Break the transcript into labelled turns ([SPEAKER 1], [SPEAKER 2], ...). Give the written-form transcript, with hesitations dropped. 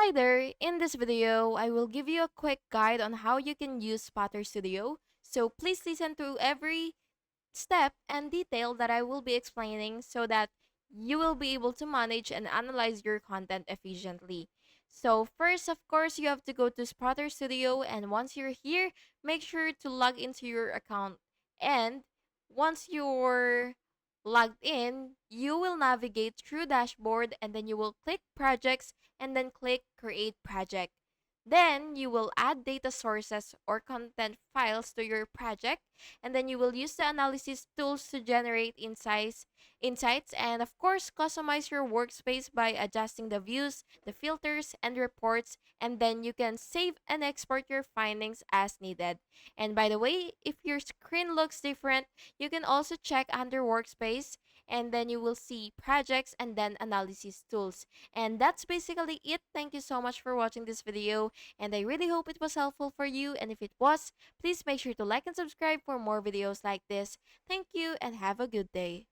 [SPEAKER 1] Hi there, in this video, I will give you a quick guide on how you can use Spotter Studio. So please listen to every step and detail that I will be explaining so that you will be able to manage and analyze your content efficiently. So first, of course, you have to go to Spotter Studio, and once you're here, make sure to log into your account. And once you're logged in, you will navigate through dashboard, and then you will click projects and then click create project. Then you will add data sources or content files to your project, and then you will use the analysis tools to generate insights, and of course customize your workspace by adjusting the views, the filters, and reports, and then you can save and export your findings as needed. And by the way, if your screen looks different, you can also check under workspace, and then you will see projects and then analysis tools. And that's basically it. Thank you so much for watching this video, and I really hope it was helpful for you, and if it was, please make sure to like and subscribe for more videos like this. Thank you and have a good day.